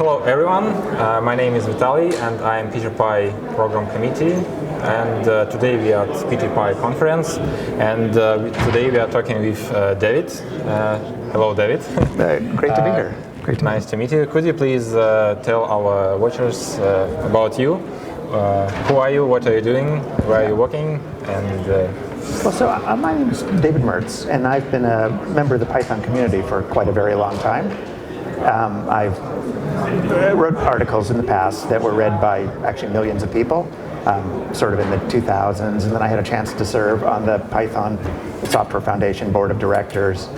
Hello everyone, my name is Vitaly and I am PiterPy Program Committee, and today we are at PiterPy conference, and today we are talking with David. Hello David. Great to be here. Nice to meet you. Could you please tell our watchers about you? Who are you, what are you doing, where are you working, and my name is David Mertz, and I've been a member of the Python community for quite a very long time. I've wrote articles in the past that were read by actually millions of people, sort of in the 2000s, and then I had a chance to serve on the Python Software Foundation Board of Directors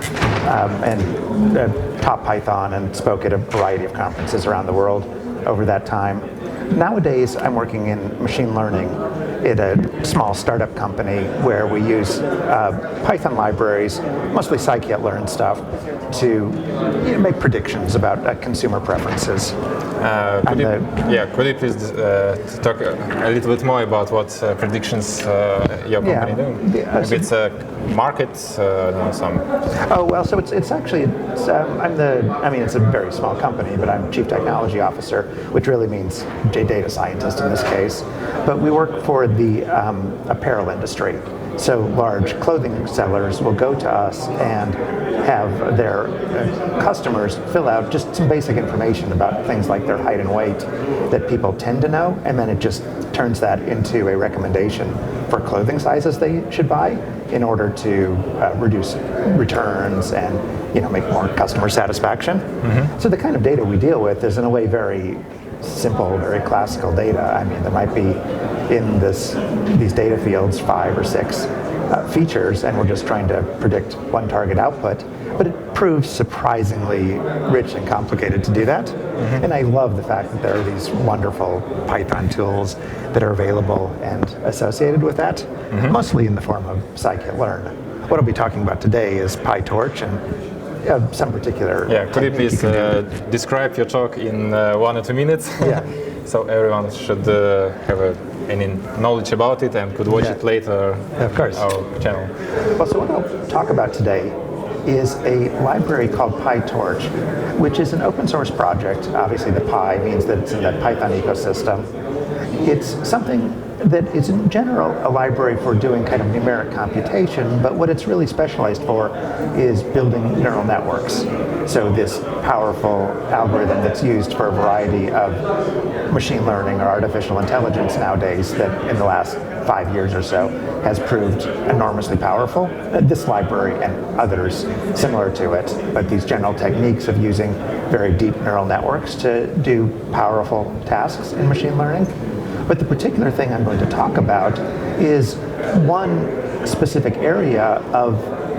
and taught Python and spoke at a variety of conferences around the world over that time. Nowadays, I'm working in machine learning at a small startup company where we use Python libraries, mostly scikit-learn stuff, to make predictions about consumer preferences. Could you please talk a little bit more about what predictions your company doing? Maybe it's a market, some. Oh well, so it's actually it's a very small company, but I'm Chief Technology Officer, which really means data scientist in this case. But we work for the apparel industry. So large clothing sellers will go to us and have their customers fill out just some basic information about things like their height and weight that people tend to know, and then it just turns that into a recommendation for clothing sizes they should buy in order to reduce returns and make more customer satisfaction. Mm-hmm. So the kind of data we deal with is in a way very simple, very classical data. I mean, there might be in these data fields 5 or 6 features, and we're just trying to predict one target output, but it proves surprisingly rich and complicated to do that. Mm-hmm. And I love the fact that there are these wonderful Python tools that are available and associated with that, mm-hmm. mostly in the form of scikit-learn. What I'll be talking about today is PyTorch and some particular. Yeah, could you please describe your talk in 1 or 2 minutes? Yeah. So everyone should have any knowledge about it and could watch it later of course. On our channel. Well, so what I'll talk about today is a library called PyTorch, which is an open source project. Obviously the Pi means that it's in the Python ecosystem. It's something that is in general a library for doing kind of numeric computation, but what it's really specialized for is building neural networks. So this powerful algorithm that's used for a variety of machine learning or artificial intelligence nowadays that in the last 5 years or so has proved enormously powerful. This library and others similar to it, but these general techniques of using very deep neural networks to do powerful tasks in machine learning. But the particular thing I'm going to talk about is one specific area of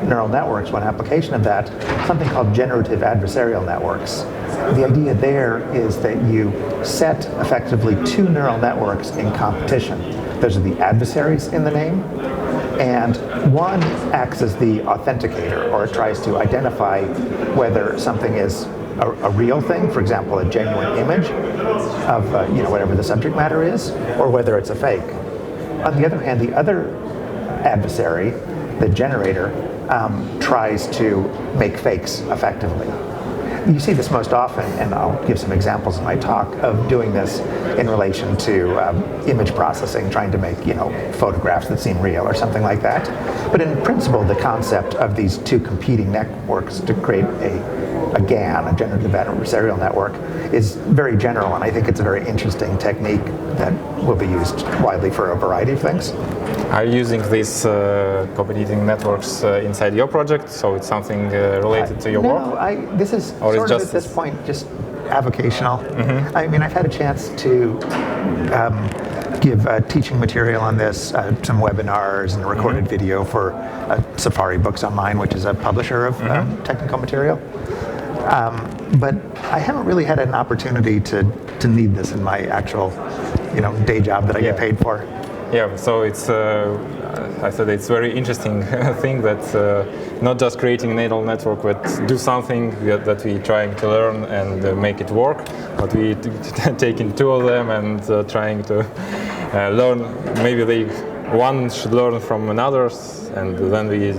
neural networks, one application of that, something called generative adversarial networks. The idea there is that you set effectively 2 neural networks in competition. Those are the adversaries in the name, and one acts as the authenticator, or it tries to identify whether something is a real thing, for example, a genuine image of whatever the subject matter is, or whether it's a fake. On the other hand, the other adversary, the generator, tries to make fakes effectively. You see this most often, and I'll give some examples in my talk, of doing this in relation to image processing, trying to make photographs that seem real or something like that. But in principle, the concept of these 2 competing networks to create a GAN, a generative adversarial network, is very general, and I think it's a very interesting technique that will be used widely for a variety of things. Are you using these competing networks inside your project, so it's something related to your work? No, this is sort of at this point just avocational. Mm-hmm. I mean, I've had a chance to give teaching material on this, some webinars and a recorded mm-hmm. video for Safari Books Online, which is a publisher of mm-hmm. Technical material. But I haven't really had an opportunity to need this in my actual, day job that I get paid for. Yeah, so it's I said it's very interesting thing that not just creating a neural network, but do something that we trying to learn and make it work, but we taking 2 of them and trying to learn. Maybe one should learn from another, and then we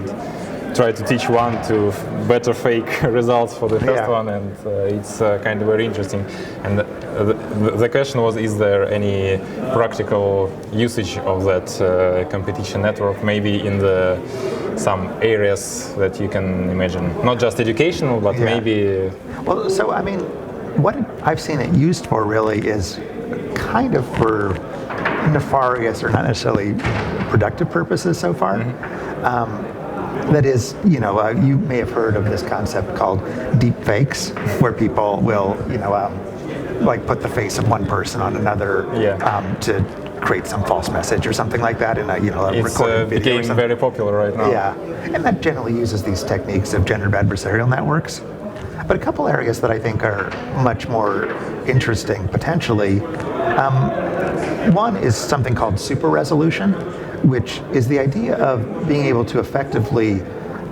try to teach one to better fake results for the first one, and it's kind of very interesting. And the question was, is there any practical usage of that competition network, maybe in some areas that you can imagine, not just educational, but maybe... Well, so I mean, what I've seen it used for really is kind of for nefarious or not necessarily productive purposes so far. That is, you know, you may have heard of this concept called deep fakes, where people will, you know, like put the face of one person on another to create some false message or something like that in a, you know, a recorded video. It's became very popular right now. Yeah, and that generally uses these techniques of generative adversarial networks. But a couple areas that I think are much more interesting potentially. One is something called super resolution, which is the idea of being able to effectively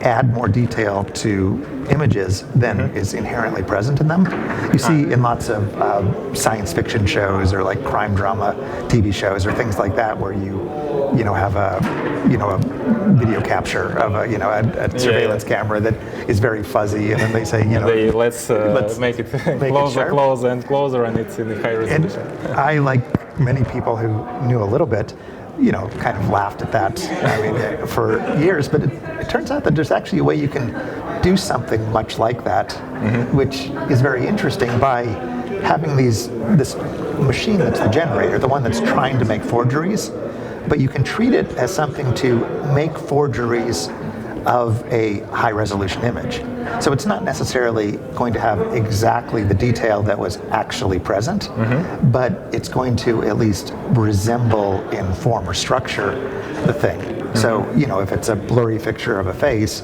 add more detail to images than is inherently present in them. You see in lots of science fiction shows or like crime drama TV shows or things like that, where you know have a video capture of a surveillance camera that is very fuzzy, and then they say let's make it closer and closer, and it's in the high resolution. And I, like many people who knew a little bit, kind of laughed at that for years, but it turns out that there's actually a way you can do something much like that, which is very interesting by having this machine that's the generator, the one that's trying to make forgeries, but you can treat it as something to make forgeries of a high-resolution image. So it's not necessarily going to have exactly the detail that was actually present, but it's going to at least resemble in form or structure the thing. So, if it's a blurry picture of a face,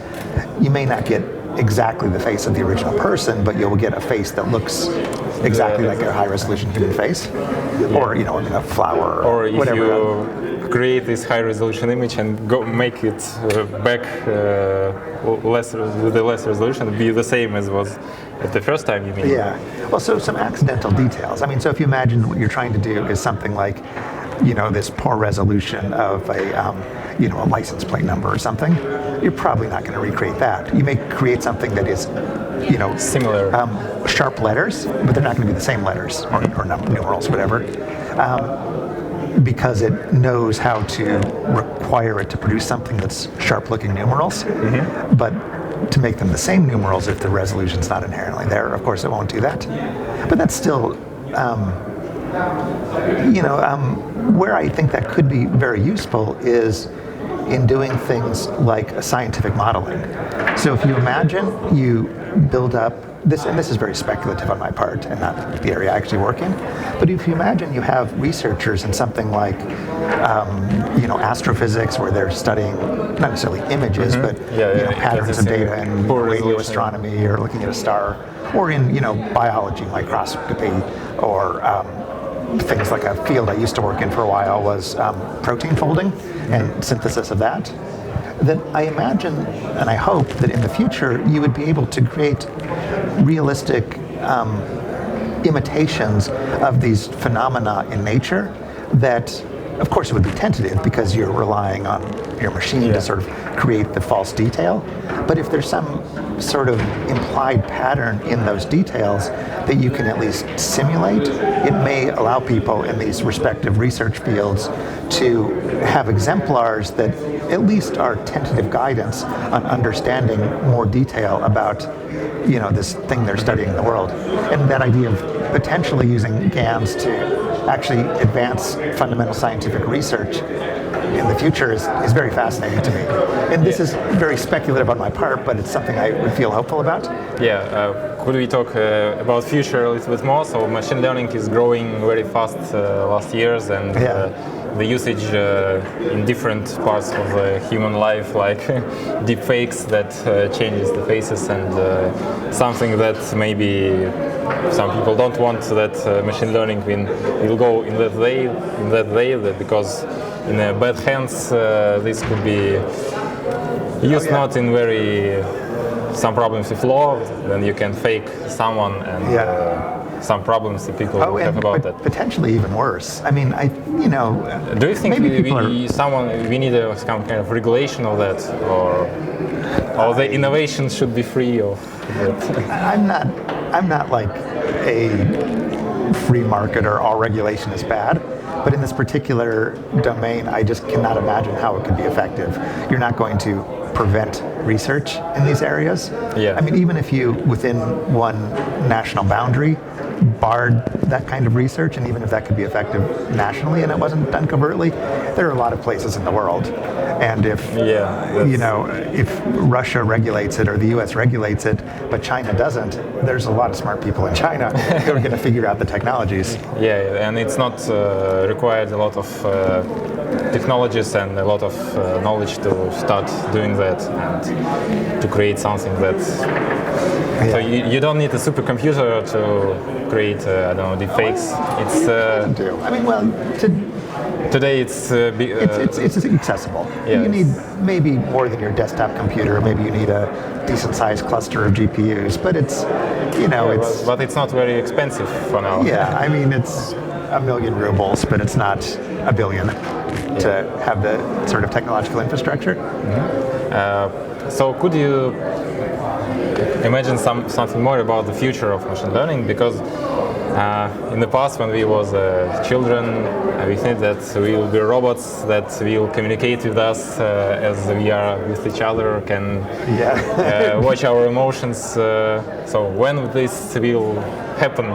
you may not get exactly the face of the original person, but you'll get a face that looks exactly like a high-resolution human face, or a flower, or whatever. If you create this high-resolution image and make it back with the less resolution, be the same as was at the first time, you mean? Yeah. Well, so some accidental details. I mean, so if you imagine what you're trying to do is something like, this poor resolution of a license plate number or something, you're probably not going to recreate that. You may create something that is, similar, sharp letters, but they're not going to be the same letters or numerals, whatever, because it knows how to require it to produce something that's sharp-looking numerals, but to make them the same numerals if the resolution's not inherently there, of course it won't do that. But that's still, where I think that could be very useful is in doing things like scientific modeling. So if you imagine you build up this, and this is very speculative on my part and not the area I actually work in, but if you imagine you have researchers in something like astrophysics, where they're studying not necessarily images, but patterns of data in radio astronomy, or looking at a star, or in biology microscopy, or things like a field I used to work in for a while was protein folding and synthesis of that. That I imagine and I hope that in the future you would be able to create realistic imitations of these phenomena in nature that, of course, it would be tentative because you're relying on your machine to sort of create the false detail. But if there's some sort of implied pattern in those details that you can at least simulate, it may allow people in these respective research fields to have exemplars that at least are tentative guidance on understanding more detail about this thing they're studying in the world. And that idea of potentially using GANs to actually advance fundamental scientific research in the future is very fascinating to me. And this is very speculative on my part, but it's something I would feel hopeful about. Could we talk about future a little bit more? So machine learning is growing very fast last years, and the usage in different parts of the human life, like deep fakes that changes the faces, and something that maybe some people don't want that machine learning will go in that way, because in bad hands this could be used not in some problems with law, then you can fake someone, and some problems that people have about that. Potentially even worse. I mean, do you think we need some kind of regulation of that, or? Or the innovation should be free, or I'm not like a free market or all regulation is bad, but in this particular domain, I just cannot imagine how it could be effective. You're not going to prevent research in these areas. Yeah. I mean, even if you, within one national boundary, barred that kind of research, and even if that could be effective nationally and it wasn't done covertly, there are a lot of places in the world. And if if Russia regulates it or the US regulates it, but China doesn't, there's a lot of smart people in China who are going to figure out the technologies. Yeah, and it's not required a lot of technologies and a lot of knowledge to start doing that and to create something that. Yeah. So you don't need a supercomputer to create, I don't know, deepfakes. It's. I mean, well, today it's accessible. Yeah, you need maybe more than your desktop computer. Maybe you need a decent-sized cluster of GPUs, but it's, But it's not very expensive for now. Yeah, I mean, it's 1 million rubles, but it's not $1 billion to have the sort of technological infrastructure. Mm-hmm. So could you imagine something more about the future of machine learning? Because in the past, when we was children, we think that we will be robots that will communicate with us as we are with each other, can watch our emotions. So when this will happen?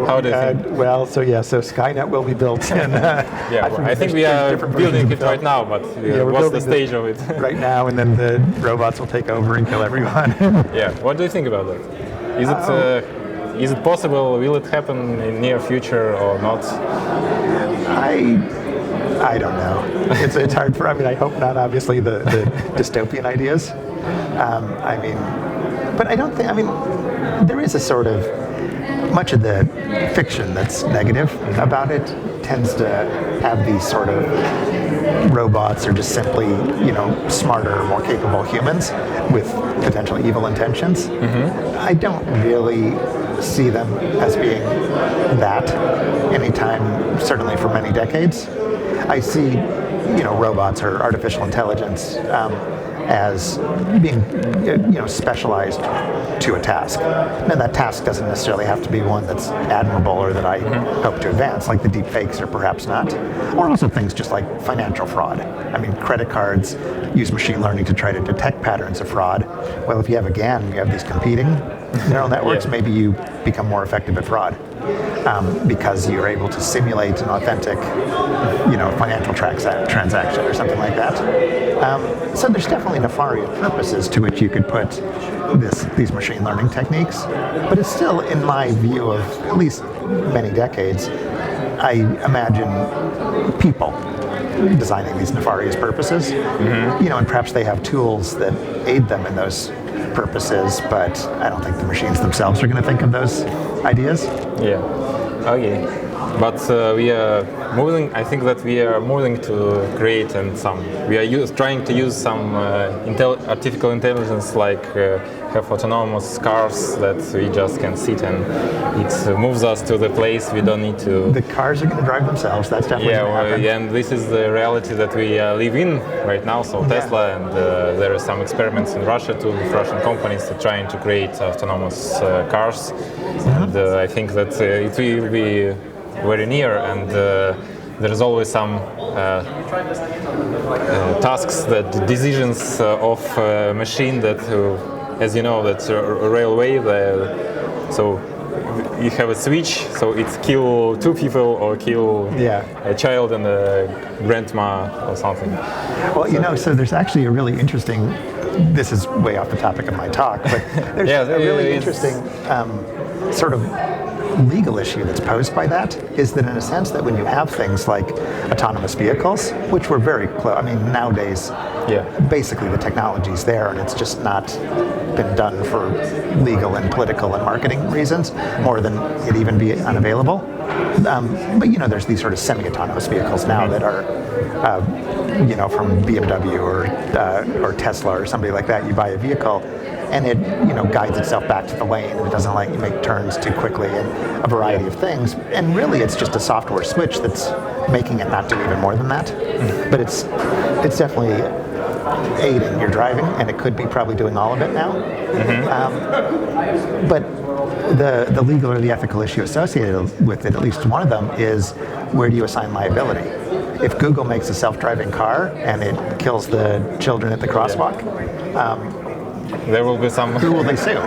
How do you think? Well, so Skynet will be built. And, I think we are building it right now, but what's the stage of it? Right now, and then the robots will take over and kill everyone. Yeah, what do you think about that? Is it possible? Will it happen in near future or not? I don't know. It's hard for. I mean, I hope not. Obviously, the dystopian ideas. But I don't think. I mean, there is a sort of much of the fiction that's negative about it tends to have these sort of robots or just simply, smarter, more capable humans with potentially evil intentions. Mm-hmm. I don't really see them as being that anytime, certainly for many decades. I see, robots or artificial intelligence as being, specialized to a task. And that task doesn't necessarily have to be one that's admirable or that I hope to advance, like the deep fakes or perhaps not. Or also things just like financial fraud. I mean, credit cards use machine learning to try to detect patterns of fraud. Well, if you have a GAN, you have these competing neural networks, maybe you become more effective at fraud because you're able to simulate an authentic, financial transaction or something like that. So there's definitely nefarious purposes to which you could put these machine learning techniques, but it's still, in my view of at least many decades, I imagine people designing these nefarious purposes, and perhaps they have tools that aid them in those purposes, but I don't think the machines themselves are going to think of those ideas. Yeah. Okay. But we are moving. I think that we are moving to create we are trying to use some artificial intelligence, like have autonomous cars that we just can sit and it moves us to the place we don't need to. The cars are going to drive themselves. That's definitely going to happen. And this is the reality that we live in right now. So Tesla and there are some experiments in Russia too, with Russian companies trying to create autonomous cars. And I think that it will be very near, and there is always some tasks, decisions of a machine that, as you know, that's a railway. So you have a switch, so it's kill 2 people or kill a child and a grandma or something. Well, so there's actually a really interesting. This is way off the topic of my talk, but there's a really interesting sort of legal issue that's posed by that is that, in a sense, that when you have things like autonomous vehicles, which were very close, I mean, nowadays, basically the technology's there and it's just not been done for legal and political and marketing reasons, more than it even be unavailable. But, there's these sort of semi-autonomous vehicles now that are, from BMW or Tesla or somebody like that. You buy a vehicle and it guides itself back to the lane, and it doesn't let you make turns too quickly, and a variety of things. And really, it's just a software switch that's making it not do even more than that. But it's definitely aiding your driving, and it could be probably doing all of it now. But the legal or the ethical issue associated with it, at least one of them, is where do you assign liability? If Google makes a self-driving car and it kills the children at the crosswalk, there will be some. Who will they sue?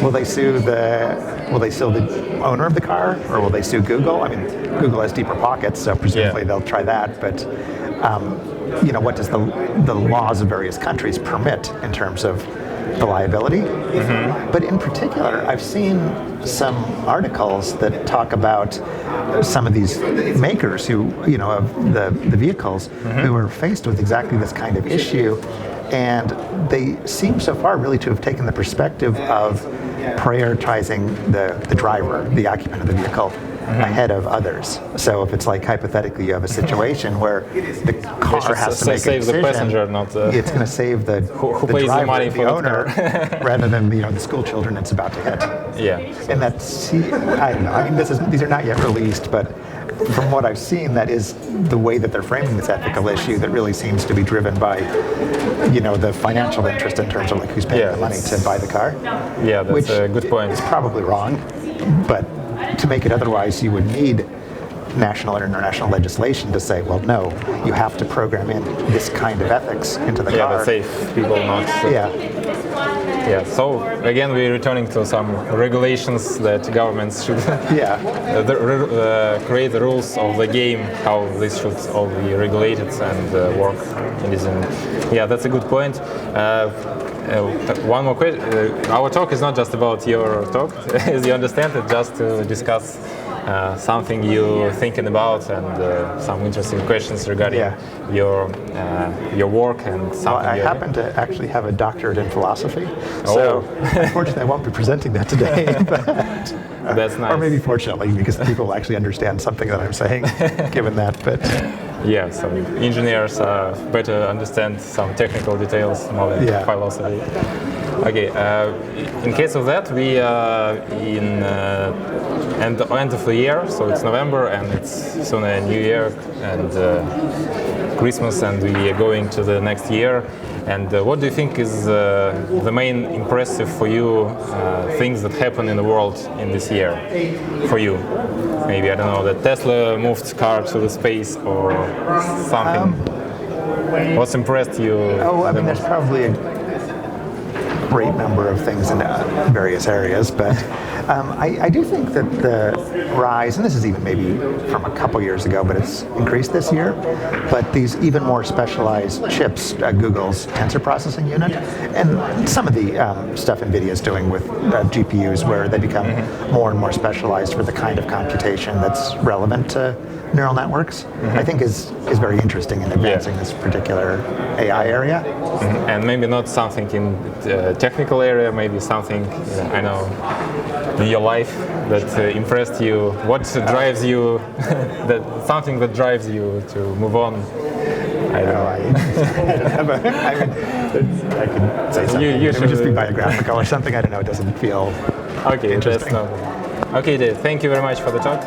Will they sue the owner of the car, or will they sue Google? I mean, Google has deeper pockets, so presumably they'll try that. But what does the laws of various countries permit in terms of the liability? But in particular, I've seen some articles that talk about some of these makers who, of the vehicles, who are faced with exactly this kind of issue. And they seem so far really to have taken the perspective of prioritizing the driver, the occupant of the vehicle, ahead of others. So if it's like hypothetically you have a situation where the car has to make a decision, the passenger, not it's going to save the pays driver, the money for owner, rather than the school children it's about to hit. Yeah. And that's, I don't know. I mean, these are not yet released, but from what I've seen, that is the way that they're framing this ethical issue that really seems to be driven by, the financial interest in terms of like who's paying the money to buy the car. Yeah, that's a good point. It's probably wrong, but to make it otherwise, you would need national or international legislation to say, well, no, you have to program in this kind of ethics into the car. Yeah, but safe people not. Yeah, so again, we're returning to some regulations that governments should create the rules of the game, how this should all be regulated and work in this. Yeah, that's a good point. One more question. Our talk is not just about your talk, as you understand it, just to discuss something you're thinking about and some interesting questions regarding your work and something. Well, I happen to actually have a doctorate in philosophy, so unfortunately I won't be presenting that today. But, that's nice. Or maybe fortunately, because people will actually understand something that I'm saying, given that. But yeah, so engineers better understand some technical details more than philosophy. Okay, in case of that, we are in end of the year, so it's November and it's soon a new year and Christmas, and we are going to the next year. And what do you think is the main impressive for you things that happen in the world in this year for you? Maybe, I don't know, that Tesla moved car to the space or something. What's impressed you? I mean, there's probably a great number of things in various areas, but I do think that the rise, and this is even maybe from a couple years ago, but it's increased this year, but these even more specialized chips, Google's tensor processing unit, and some of the stuff NVIDIA is doing with GPUs, where they become more and more specialized for the kind of computation that's relevant to neural networks, I think is very interesting in advancing this particular AI area. And maybe not something in the technical area, maybe something, I know, in your life that impressed you. What drives you, something that drives you to move on? I don't know. I could say something. It would just be biographical or something. I don't know. It doesn't feel interesting. Okay, Dave, thank you very much for the talk.